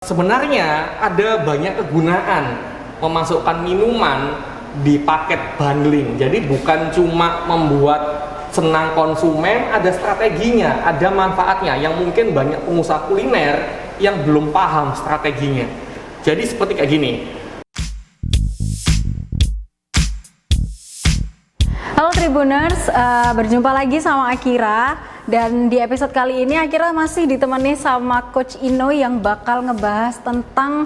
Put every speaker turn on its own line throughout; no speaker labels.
Sebenarnya ada banyak kegunaan memasukkan minuman di paket bundling. Jadi bukan cuma membuat senang konsumen, ada strateginya, ada manfaatnya yang mungkin banyak pengusaha kuliner yang belum paham strateginya. Jadi seperti kayak gini.
Halo Tribuners, berjumpa lagi sama Akira. Dan di episode kali ini Akira masih ditemani sama Coach Ino yang bakal ngebahas tentang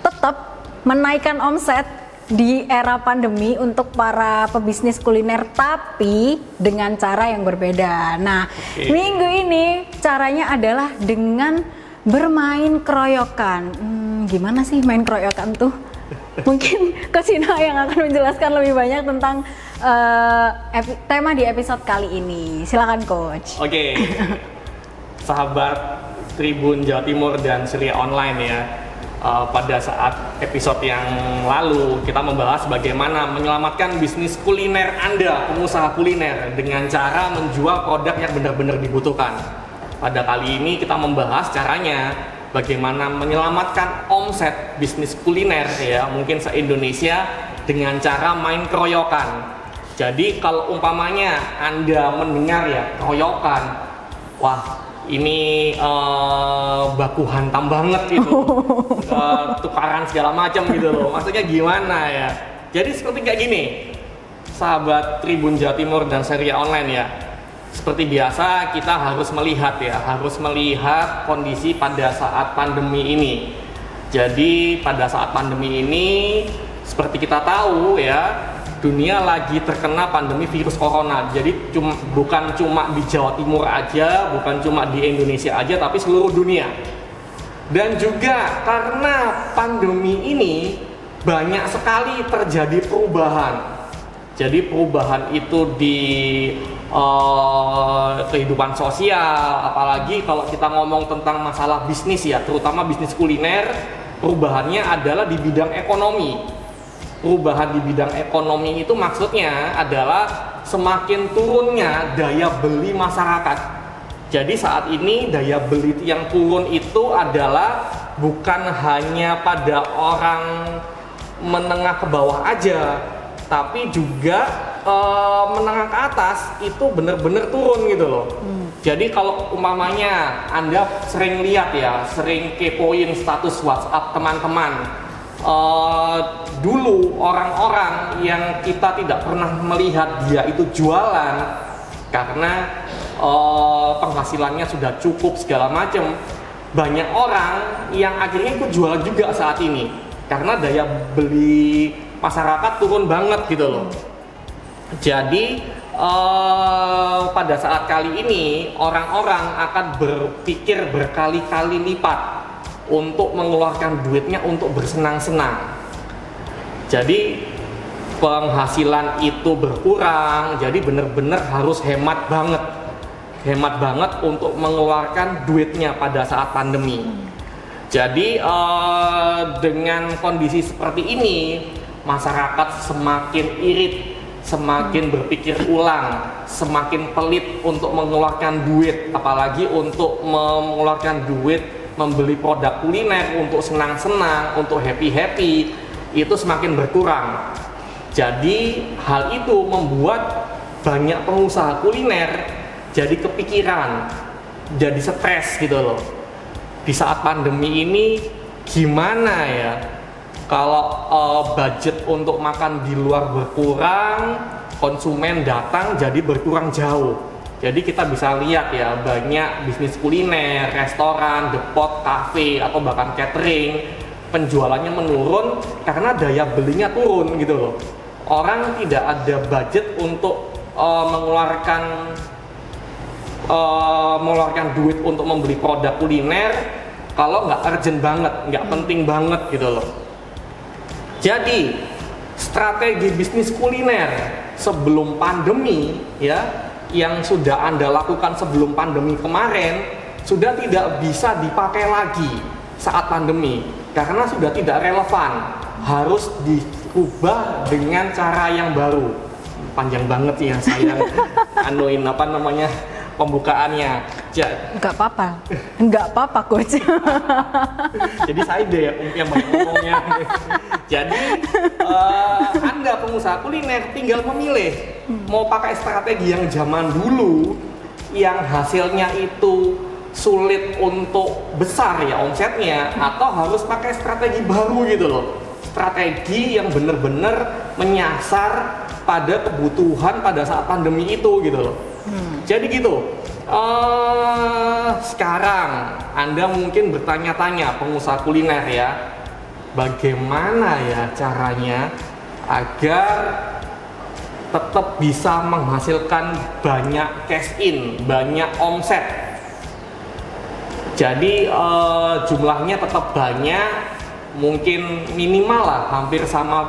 tetap menaikkan omset di era pandemi untuk para pebisnis kuliner, tapi dengan cara yang berbeda. Nah, minggu ini caranya adalah dengan bermain keroyokan. Gimana sih main keroyokan tuh? Mungkin Coach Ino yang akan menjelaskan lebih banyak tentang tema di episode kali ini. Silakan Coach.
Oke, sahabat Tribun Jawa Timur dan Ceria Online ya. Pada saat episode yang lalu kita membahas bagaimana menyelamatkan bisnis kuliner Anda, pengusaha kuliner, dengan cara menjual produk yang benar-benar dibutuhkan. Pada kali ini kita membahas caranya bagaimana menyelamatkan omset bisnis kuliner ya, mungkin se-Indonesia dengan cara main keroyokan. Jadi kalau umpamanya Anda mendengar ya keroyokan, wah ini baku hantam banget gitu, tukaran segala macam gitu loh. Maksudnya gimana ya? Jadi seperti kayak gini, sahabat Tribun Jawa Timur dan Ceria Online ya. Seperti biasa kita harus melihat ya, harus melihat kondisi pada saat pandemi ini. Jadi pada saat pandemi ini, seperti kita tahu ya, dunia lagi terkena pandemi virus corona. Jadi bukan cuma di Jawa Timur aja, bukan cuma di Indonesia aja, tapi seluruh dunia. Dan juga karena pandemi ini banyak sekali terjadi perubahan. Jadi perubahan itu di kehidupan sosial, apalagi kalau kita ngomong tentang masalah bisnis ya, terutama bisnis kuliner, perubahannya adalah di bidang ekonomi. Perubahan di bidang ekonomi itu maksudnya adalah semakin turunnya daya beli masyarakat. Jadi saat ini daya beli yang turun itu adalah bukan hanya pada orang menengah ke bawah aja, tapi juga menengah ke atas itu benar-benar turun gitu loh. Jadi kalau umpamanya Anda sering lihat ya, sering kepoin status WhatsApp teman-teman, dulu orang-orang yang kita tidak pernah melihat dia itu jualan karena penghasilannya sudah cukup segala macam, banyak orang yang akhirnya ikut jualan juga saat ini karena daya beli masyarakat turun banget gitu loh. Jadi pada saat kali ini orang-orang akan berpikir berkali-kali lipat untuk mengeluarkan duitnya untuk bersenang-senang. Jadi penghasilan itu berkurang, jadi benar-benar harus hemat banget untuk mengeluarkan duitnya pada saat pandemi. Jadi dengan kondisi seperti ini, masyarakat semakin irit, semakin berpikir ulang, semakin pelit untuk mengeluarkan duit, apalagi untuk mengeluarkan duit membeli produk kuliner untuk senang-senang, untuk happy-happy, itu semakin berkurang. Jadi hal itu membuat banyak pengusaha kuliner jadi kepikiran, jadi stres gitu loh. Di saat pandemi ini gimana ya kalau budget untuk makan di luar berkurang, konsumen datang jadi berkurang jauh. Jadi kita bisa lihat ya, banyak bisnis kuliner, restoran, depot, kafe, atau bahkan catering, penjualannya menurun karena daya belinya turun gitu loh. Orang tidak ada budget untuk mengeluarkan duit untuk membeli produk kuliner kalau nggak urgent banget, nggak penting banget gitu loh. Jadi strategi bisnis kuliner sebelum pandemi ya, yang sudah Anda lakukan sebelum pandemi kemarin sudah tidak bisa dipakai lagi saat pandemi karena sudah tidak relevan, harus diubah dengan cara yang baru. Panjang banget ya saya pembukaannya.
Nggak apa-apa coach.
Jadi saya deh yang banyak ngomongnya. Jadi Anda pengusaha kuliner tinggal memilih mau pakai strategi yang zaman dulu yang hasilnya itu sulit untuk besar ya omsetnya, atau harus pakai strategi baru gitu loh. Strategi yang benar-benar menyasar pada kebutuhan pada saat pandemi itu gitu loh. Jadi gitu. Sekarang Anda mungkin bertanya-tanya, pengusaha kuliner ya, bagaimana ya caranya agar tetap bisa menghasilkan banyak cash in, banyak omset. Jadi jumlahnya tetap banyak, mungkin minimal lah hampir sama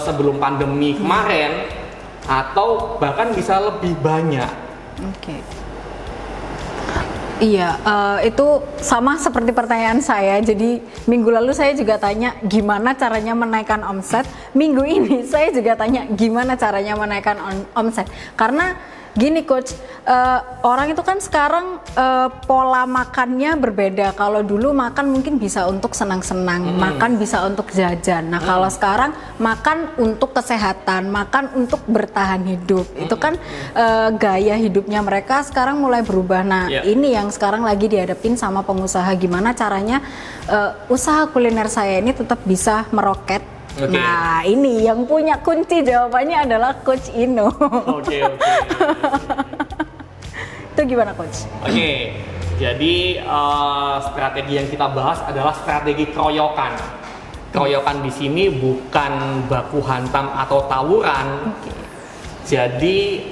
sebelum pandemi kemarin, atau bahkan bisa lebih banyak.
Oke. Iya, itu sama seperti pertanyaan saya. Jadi minggu lalu saya juga tanya gimana caranya menaikkan omset. Minggu ini saya juga tanya gimana caranya menaikkan omset. Karena gini coach, orang itu kan sekarang pola makannya berbeda. Kalau dulu makan mungkin bisa untuk senang-senang, makan bisa untuk jajan. Nah kalau sekarang makan untuk kesehatan, makan untuk bertahan hidup. Itu kan gaya hidupnya mereka sekarang mulai berubah. Nah ini yang sekarang lagi dihadapin sama pengusaha, gimana caranya usaha kuliner saya ini tetap bisa meroket.
Okay.
Nah ini yang punya kunci jawabannya adalah Coach Ino.
Oke.
Itu gimana Coach?
Oke, jadi strategi yang kita bahas adalah strategi keroyokan. Keroyokan di sini bukan baku hantam atau tawuran. Jadi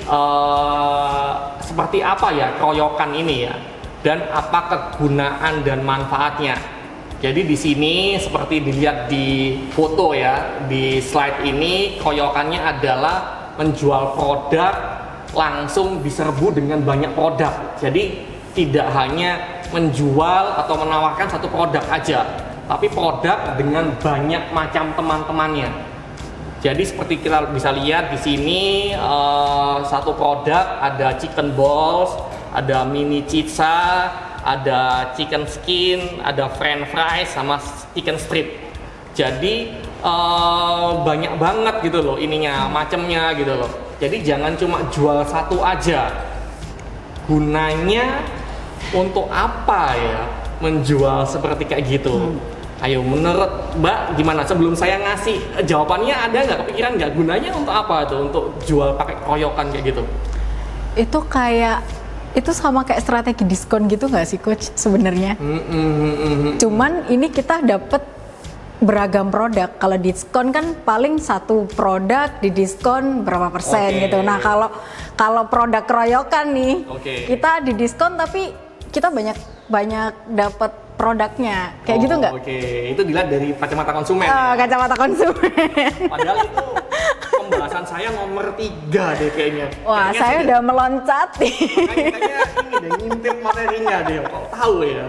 seperti apa ya keroyokan ini ya, dan apa kegunaan dan manfaatnya. Jadi di sini seperti dilihat di foto ya, di slide ini keroyokannya adalah menjual produk langsung diserbu dengan banyak produk. Jadi tidak hanya menjual atau menawarkan satu produk aja, tapi produk dengan banyak macam teman-temannya. Jadi seperti kita bisa lihat di sini satu produk ada chicken balls, ada mini pizza, ada chicken skin, ada french fries, sama chicken strip. Jadi banyak banget gitu loh ininya, macamnya gitu loh. Jadi jangan cuma jual satu aja. Gunanya untuk apa ya menjual seperti kayak gitu? Ayo menurut Mbak gimana? Sebelum saya ngasih jawabannya, ada nggak kepikiran nggak gunanya untuk apa tuh? Untuk jual pakai keroyokan kayak gitu?
Itu sama kayak strategi diskon gitu nggak sih coach sebenarnya? Cuman ini kita dapat beragam produk. Kalau diskon kan paling satu produk di diskon berapa persen gitu. Nah kalau produk keroyokan nih, kita di diskon tapi kita banyak dapat produknya. Kayak gitu nggak?
Itu dilihat dari kacamata konsumen.
Kacamata konsumen.
Padahal itu pembahasan saya nomor 3 deh kayaknya.
Wah, saya udah meloncat nih.
Kayaknya ini deh, ngintip materinya deh, kok tahu ya.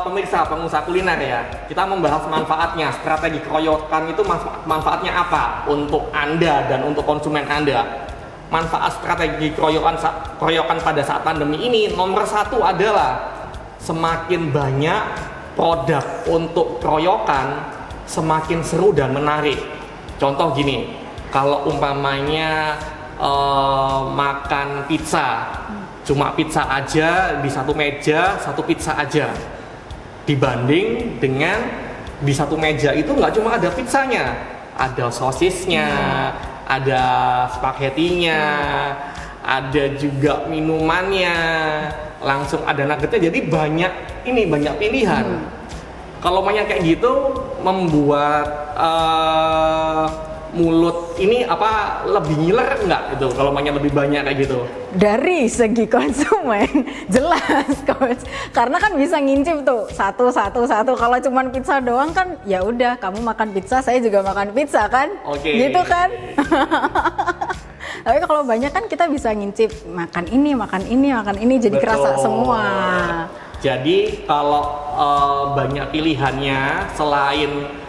Pemirsa pengusaha kuliner ya, kita membahas manfaatnya. Strategi keroyokan itu manfaatnya apa untuk Anda dan untuk konsumen Anda? Manfaat strategi keroyokan pada saat pandemi ini nomor 1 adalah semakin banyak produk untuk keroyokan, semakin seru dan menarik. Contoh gini, kalau umpamanya makan pizza, cuma pizza aja di satu meja, satu pizza aja, dibanding dengan di satu meja itu nggak cuma ada pizzanya, ada sosisnya, ada spaghettinya, ada juga minumannya, langsung ada nuggetnya. Jadi banyak pilihan. Kalau banyak kayak gitu membuat mulut ini lebih ngiler nggak itu kalau lebih banyak kayak gitu?
Dari segi konsumen jelas coach, karena kan bisa ngincip tuh satu. Kalau cuman pizza doang kan ya udah, kamu makan pizza, saya juga makan pizza kan, gitu kan. Tapi kalau banyak kan kita bisa ngincip makan ini, jadi kerasa semua.
Jadi kalau banyak pilihannya, selain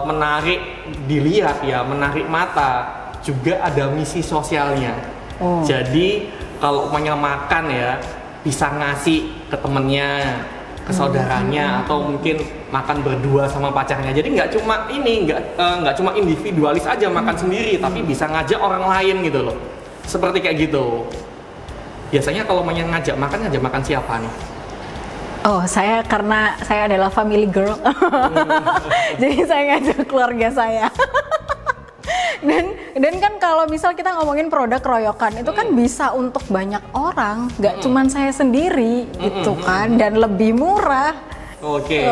menarik dilihat ya, menarik mata, juga ada misi sosialnya. Jadi kalau umpamanya makan ya bisa ngasih ke temennya, ke saudaranya, atau mungkin makan berdua sama pacarnya. Jadi nggak cuma ini, nggak cuma individualis aja makan sendiri, tapi bisa ngajak orang lain gitu loh. Seperti kayak gitu. Biasanya kalau mau ngajak makan siapa nih?
Oh, karena saya adalah family girl. Jadi saya ngajak keluarga saya. Dan kan kalau misal kita ngomongin produk keroyokan itu kan bisa untuk banyak orang, nggak cuman saya sendiri gitu kan, dan lebih murah.
Oke.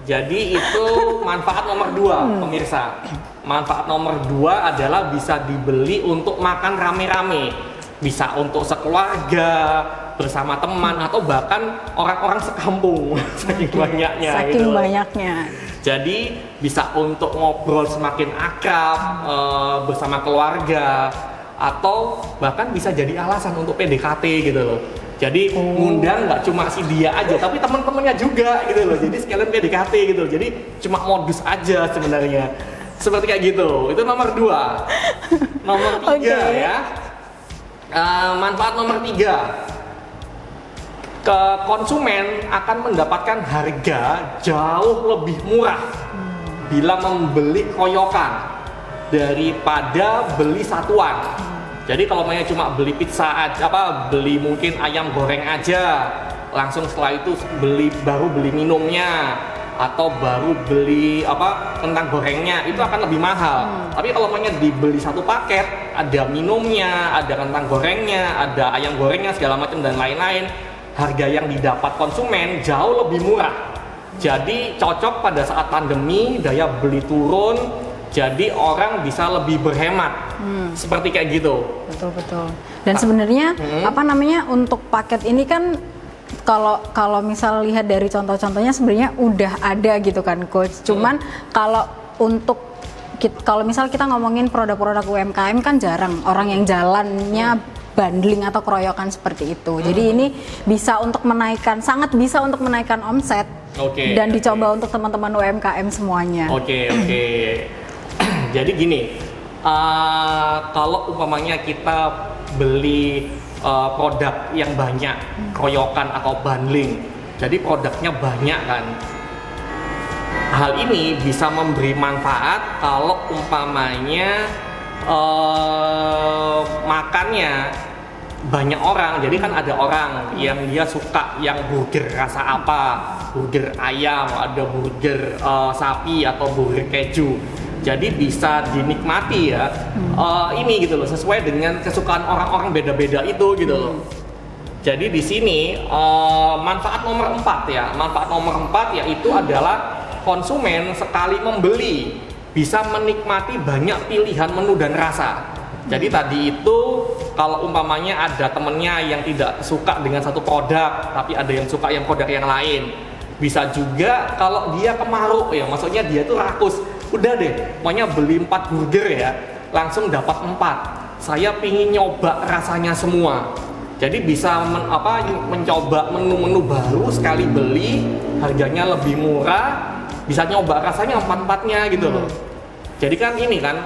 Jadi itu manfaat nomor 2, pemirsa. Manfaat nomor 2 adalah bisa dibeli untuk makan rame-rame. Bisa untuk sekeluarga, bersama teman, atau bahkan orang-orang sekampung. Saking banyaknya.
Saking
gitu.
banyaknya.
Jadi bisa untuk ngobrol semakin akrab bersama keluarga, atau bahkan bisa jadi alasan untuk PDKT gitu loh. Jadi ngundang nggak cuma si dia aja, tapi teman-temannya juga gitu loh. Jadi sekalian PDKT gitu. Jadi cuma modus aja sebenarnya. Seperti kayak gitu. Itu nomor 2. Nomor 3 ya. Manfaat nomor 3. Konsumen akan mendapatkan harga jauh lebih murah bila membeli koyokan daripada beli satuan. Jadi kalau cuma beli pizza aja, beli mungkin ayam goreng aja, langsung setelah itu baru beli minumnya, atau baru beli kentang gorengnya, itu akan lebih mahal. Tapi kalau dibeli satu paket, ada minumnya, ada kentang gorengnya, ada ayam gorengnya segala macam dan lain-lain, harga yang didapat konsumen jauh lebih murah. Jadi cocok pada saat pandemi, daya beli turun, jadi orang bisa lebih berhemat. Seperti kayak gitu.
Betul. Dan sebenarnya untuk paket ini kan kalau misal lihat dari contoh-contohnya sebenarnya udah ada gitu kan Coach. Cuman kalau misal kita ngomongin produk-produk UMKM kan jarang orang yang jalannya bundling atau keroyokan seperti itu. Jadi ini sangat bisa untuk menaikkan omset. Dan dicoba untuk teman-teman UMKM semuanya.
Oke. Jadi gini, kalau umpamanya kita beli produk yang banyak, keroyokan atau bundling, jadi produknya banyak kan. Hal ini bisa memberi manfaat kalau umpamanya makannya banyak orang. Jadi kan ada orang yang dia suka yang burger rasa burger ayam, ada burger sapi atau burger keju. Jadi bisa dinikmati ya, ini gitu loh, sesuai dengan kesukaan orang-orang beda-beda itu gitu loh. Jadi di sini manfaat nomor 4 ya, manfaat nomor 4 yaitu adalah konsumen sekali membeli bisa menikmati banyak pilihan menu dan rasa. Jadi tadi itu kalau umpamanya ada temennya yang tidak suka dengan satu produk, tapi ada yang suka yang produk yang lain. Bisa juga kalau dia kemaruk ya, maksudnya dia tuh rakus. Udah deh, maunya beli 4 burger ya, langsung dapat 4. Saya pingin nyoba rasanya semua. Jadi bisa mencoba menu-menu baru sekali beli, harganya lebih murah, bisa nyoba rasanya 4-4-nya gitu loh. Jadi kan ini kan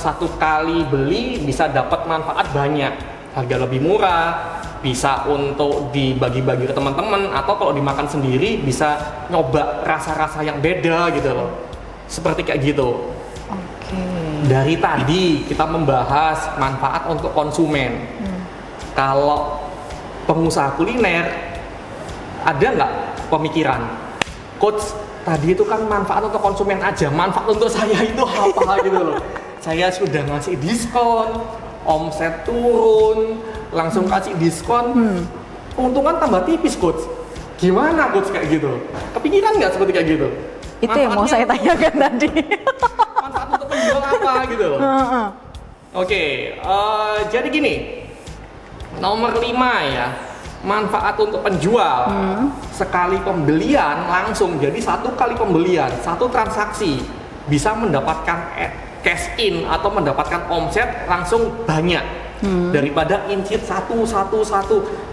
satu kali beli bisa dapat manfaat banyak, harga lebih murah, bisa untuk dibagi-bagi ke teman-teman, atau kalau dimakan sendiri bisa nyoba rasa-rasa yang beda gitu loh. Seperti kayak gitu. Dari tadi kita membahas manfaat untuk konsumen. Kalau pengusaha kuliner, ada nggak pemikiran, Coach, tadi itu kan manfaat untuk konsumen aja, manfaat untuk saya itu apa gitu loh. Saya sudah ngasih diskon, omset turun, langsung kasih diskon, keuntungan tambah tipis Coach. Gimana Coach kayak gitu? Kepikiran nggak seperti kayak gitu?
Itu yang mau saya tanyakan tadi.
Manfaat untuk penjual apa gitu loh. Jadi gini, nomor 5 ya, manfaat untuk penjual. Sekali pembelian langsung, jadi satu kali pembelian, satu transaksi bisa mendapatkan cash in atau mendapatkan omset langsung banyak. Daripada incit satu.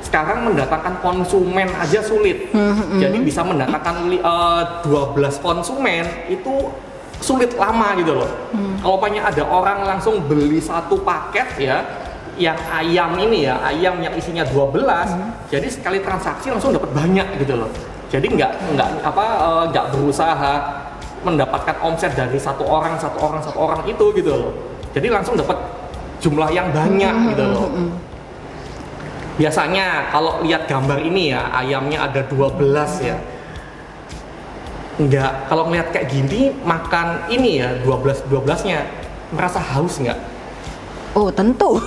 Sekarang mendatangkan konsumen aja sulit. Jadi bisa mendatangkan 12 konsumen itu sulit lama gitu loh. Kalau banyak ada orang langsung beli satu paket ya, yang ayam ini ya, ayam yang isinya 12, jadi sekali transaksi langsung dapat banyak gitu loh. Jadi nggak berusaha mendapatkan omset dari satu orang itu gitu loh. Jadi langsung dapat jumlah yang banyak gitu loh. Biasanya kalau lihat gambar ini ya, ayamnya ada 12 ya. Kalau ngeliat kayak gini makan ini ya 12-12-nya merasa haus nggak?
Oh tentu,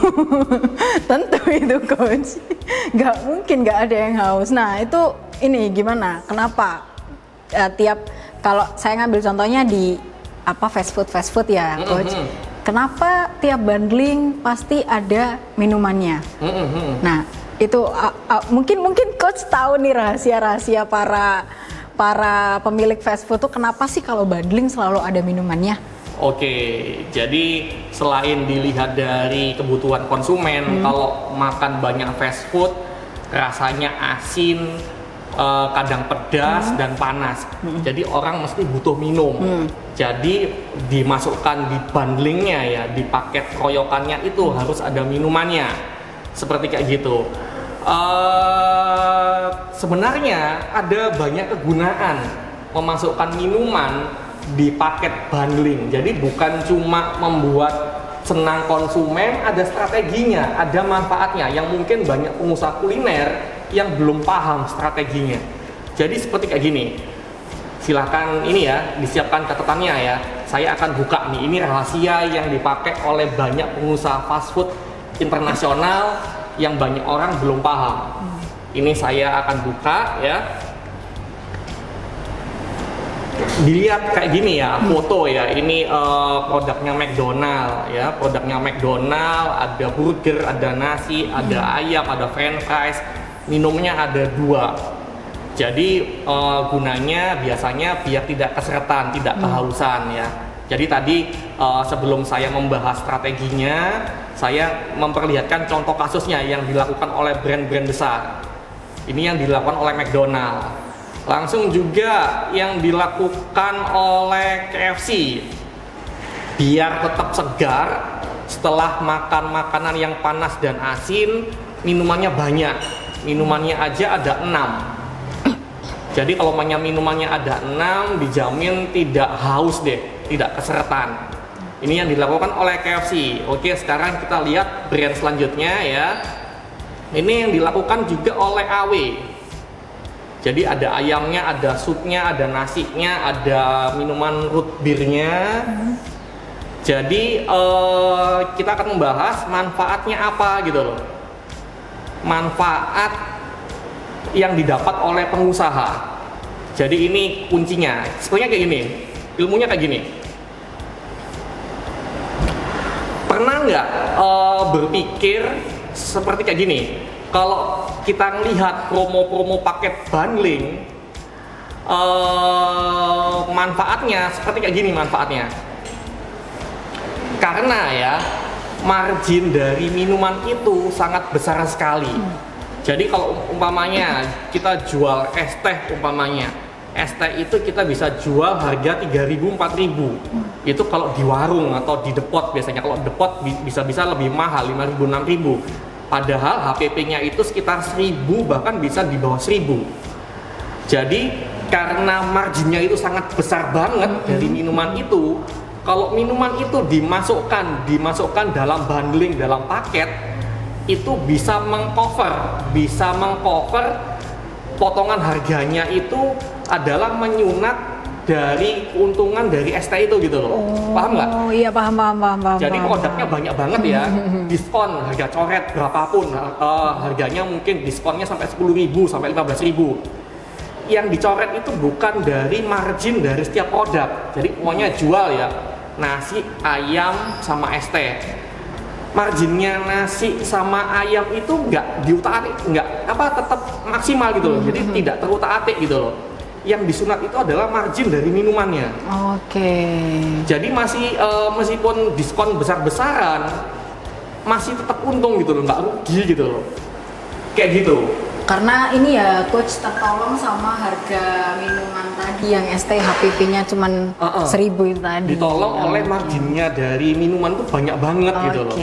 tentu itu coach. Nggak mungkin nggak ada yang haus. Nah itu ini gimana? Kenapa kalau saya ngambil contohnya di fast food ya coach. Kenapa tiap bundling pasti ada minumannya? Nah itu mungkin coach tahu nih rahasia para pemilik fast food tuh kenapa sih kalau bundling selalu ada minumannya?
Oke, jadi selain dilihat dari kebutuhan konsumen, kalau makan banyak fast food, rasanya asin, kadang pedas dan panas. Jadi orang mesti butuh minum. Jadi dimasukkan di bundlingnya ya, di paket koyokannya itu harus ada minumannya, seperti kayak gitu. Sebenarnya ada banyak kegunaan memasukkan minuman di paket bundling. Jadi bukan cuma membuat senang konsumen, ada strateginya, ada manfaatnya yang mungkin banyak pengusaha kuliner yang belum paham strateginya. Jadi seperti kayak gini. Silakan ini ya, disiapkan catatannya ya. Saya akan buka nih, ini rahasia yang dipakai oleh banyak pengusaha fast food internasional yang banyak orang belum paham. Ini saya akan buka ya. Dilihat kayak gini ya, foto ya. Ini produknya McDonald ya, produknya McDonald. Ada burger, ada nasi, ada ayam, ada french fries. Minumnya ada 2. Jadi gunanya biasanya biar tidak keseretan, tidak kehausan ya. Jadi tadi sebelum saya membahas strateginya, saya memperlihatkan contoh kasusnya yang dilakukan oleh brand-brand besar. Ini yang dilakukan oleh McDonald. Langsung juga yang dilakukan oleh KFC. Biar tetap segar, setelah makan makanan yang panas dan asin, minumannya banyak. Minumannya aja ada 6. Jadi kalau minumannya ada 6, dijamin tidak haus deh, tidak keseretan. Ini yang dilakukan oleh KFC. Oke, sekarang kita lihat brand selanjutnya ya. Ini yang dilakukan juga oleh AW. Jadi ada ayamnya, ada supnya, ada nasinya, ada minuman root beer-nya. Jadi kita akan membahas manfaatnya apa gitu loh. Manfaat yang didapat oleh pengusaha. Jadi ini kuncinya. Sebenarnya kayak gini, ilmunya kayak gini. Pernah nggak berpikir seperti kayak gini? Kalau kita melihat promo-promo paket bundling, manfaatnya seperti kayak gini manfaatnya. Karena ya margin dari minuman itu sangat besar sekali. Jadi kalau umpamanya kita jual es teh umpamanya, es teh itu kita bisa jual harga 3.000 4.000. Itu kalau di warung atau di depot biasanya. Kalau depot bisa-bisa lebih mahal 5.000 6.000. Padahal HPP-nya itu sekitar 1.000 bahkan bisa di bawah 1.000. Jadi karena marginnya itu sangat besar banget dari minuman itu, kalau minuman itu dimasukkan dalam bundling, dalam paket, itu bisa mengcover potongan harganya itu adalah menyunat dari keuntungan dari ST itu gitu loh. Paham nggak?
Oh iya paham.
Jadi produknya banyak banget ya. Diskon harga coret berapapun, harganya mungkin diskonnya sampai 10.000 sampai 15.000. Yang dicoret itu bukan dari margin dari setiap produk. Jadi pokoknya jual ya nasi, ayam sama ST. Marginnya nasi sama ayam itu nggak diutak-atik, tetap maksimal gitu loh. Jadi tidak terutak-atik gitu loh. Yang disunat itu adalah margin dari minumannya.
Oke.
Jadi masih meskipun diskon besar-besaran, masih tetap untung gitu loh, nggak rugi gitu loh. Kayak gitu.
Karena ini ya coach tertolong sama harga minuman tadi yang ST HPP-nya cuman 1.000 itu tadi.
Ditolong oleh marginnya dari minuman itu banyak banget gitu loh.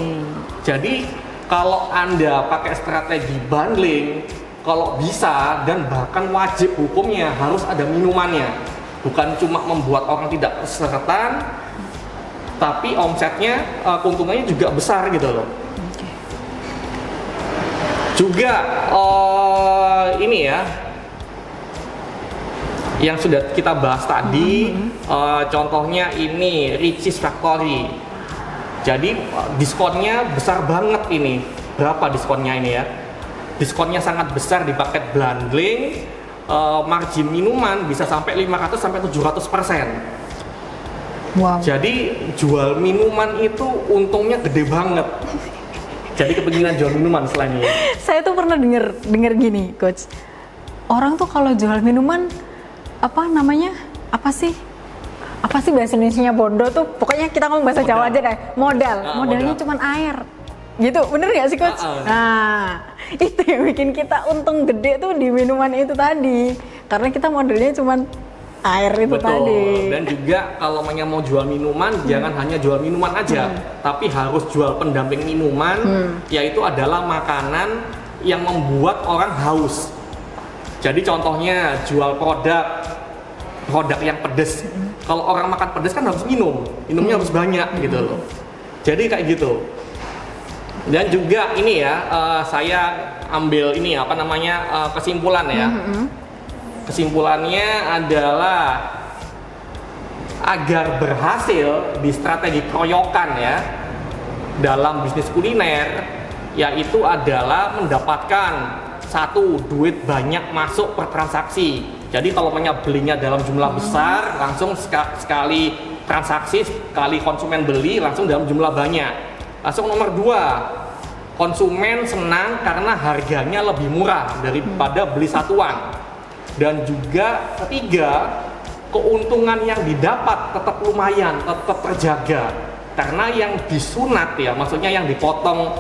Jadi kalau Anda pakai strategi bundling, kalau bisa dan bahkan wajib hukumnya harus ada minumannya. Bukan cuma membuat orang tidak keseratan, tapi omsetnya, keuntungannya juga besar gitu loh. Juga ini ya, yang sudah kita bahas tadi, contohnya ini Richeese Factory. Jadi diskonnya besar banget ini. Berapa diskonnya ini ya? Diskonnya sangat besar di paket bundling. Margin minuman bisa sampai 500 sampai 700%.
Wow.
Jadi jual minuman itu untungnya gede banget. Jadi kepentingan jual minuman selain ini.
Saya tuh pernah denger gini, Coach. Orang tuh kalau jual minuman apa namanya? Apa sih bahasa Indonesianya bondo tuh? Pokoknya kita ngomong bahasa Jawa aja deh. Modalnya cuman air. Gitu, bener nggak sih, Coach? Nah, itu yang bikin kita untung gede tuh di minuman itu tadi. Karena kita modalnya cuman air itu.
Betul.
Tadi.
Dan juga kalau mau jual minuman, jangan hanya jual minuman aja, tapi harus jual pendamping minuman, yaitu adalah makanan yang membuat orang haus. Jadi contohnya jual produk yang pedas. Kalau orang makan pedas kan harus minumnya harus banyak gitu loh. Jadi kayak gitu. Dan juga ini ya, saya ambil ini kesimpulan ya. Kesimpulannya adalah agar berhasil di strategi keroyokan ya dalam bisnis kuliner, yaitu adalah mendapatkan satu, duit banyak masuk per transaksi. Jadi kalau belinya dalam jumlah besar, langsung sekali transaksi, sekali konsumen beli langsung dalam jumlah banyak. Langsung nomor 2, konsumen senang karena harganya lebih murah daripada beli satuan. Dan juga ketiga, keuntungan yang didapat tetap lumayan, tetap terjaga. Karena yang disunat ya, maksudnya yang dipotong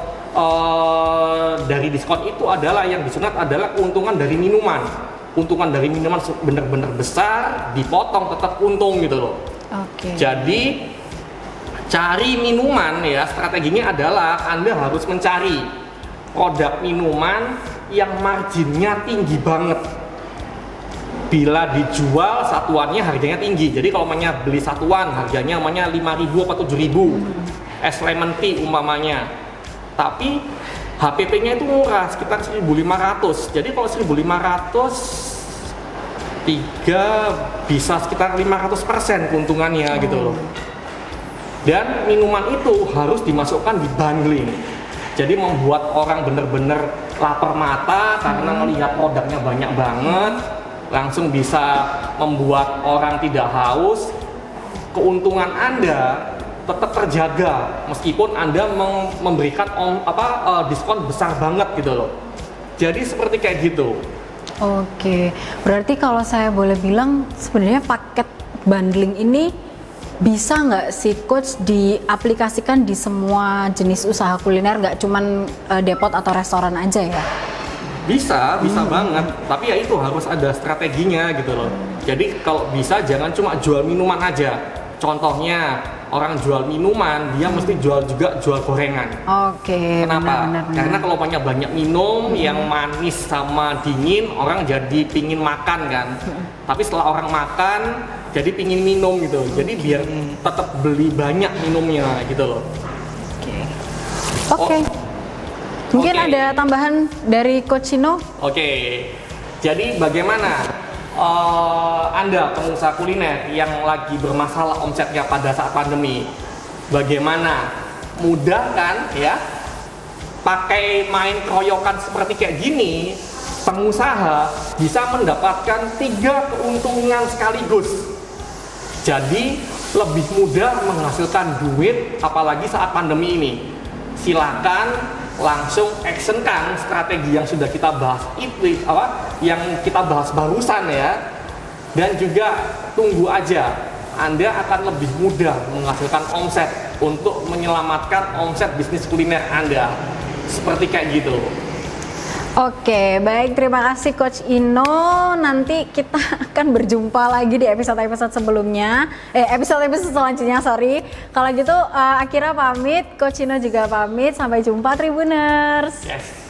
dari diskon itu adalah yang disunat adalah keuntungan dari minuman. Keuntungan dari minuman benar-benar besar, dipotong tetap untung gitu loh.
Oke.
Jadi cari minuman ya, strateginya adalah Anda harus mencari produk minuman yang marginnya tinggi banget. Bila dijual satuannya harganya tinggi. Jadi kalau beli satuan harganya 5.000 atau 7.000. Es lemon tea umpamanya. Tapi HPP-nya itu murah, sekitar 1.500. Jadi kalau 1.500 bisa sekitar 500% keuntungannya gitu loh. Dan minuman itu harus dimasukkan di bundling. Jadi membuat orang bener-bener lapar mata karena melihat produknya banyak banget, langsung bisa membuat orang tidak haus. Keuntungan Anda tetap terjaga meskipun Anda memberikan diskon besar banget gitu loh. Jadi seperti kayak gitu.
Oke, berarti kalau saya boleh bilang sebenarnya paket bundling ini bisa nggak sih Coach diaplikasikan di semua jenis usaha kuliner, nggak cuman depot atau restoran aja ya?
Bisa banget, tapi ya itu harus ada strateginya gitu loh. Jadi kalau bisa jangan cuma jual minuman aja. Contohnya orang jual minuman, dia mesti jual gorengan.
Oke.
Kenapa?
Benar.
Karena kalau banyak minum yang manis sama dingin, orang jadi pingin makan kan. Tapi setelah orang makan, jadi pingin minum gitu. Jadi biar tetap beli banyak minumnya gitu loh.
Oke. Mungkin ada tambahan dari Coach Ino?
Oke. Jadi bagaimana Anda pengusaha kuliner yang lagi bermasalah omsetnya pada saat pandemi? Bagaimana? Mudah kan ya? Pakai main keroyokan seperti kayak gini, pengusaha bisa mendapatkan 3 keuntungan sekaligus. Jadi lebih mudah menghasilkan duit apalagi saat pandemi ini. Silakan langsung actionkan strategi yang sudah kita bahas yang kita bahas barusan ya. Dan juga tunggu aja, Anda akan lebih mudah menghasilkan omset untuk menyelamatkan omset bisnis kuliner Anda. Seperti kayak gitu.
Oke, baik, terima kasih Coach Ino. Nanti kita akan berjumpa lagi di episode-episode sebelumnya. Episode-episode selanjutnya, sorry. Kalau gitu, Akira pamit, Coach Ino juga pamit. Sampai jumpa Tribuners.
Yes.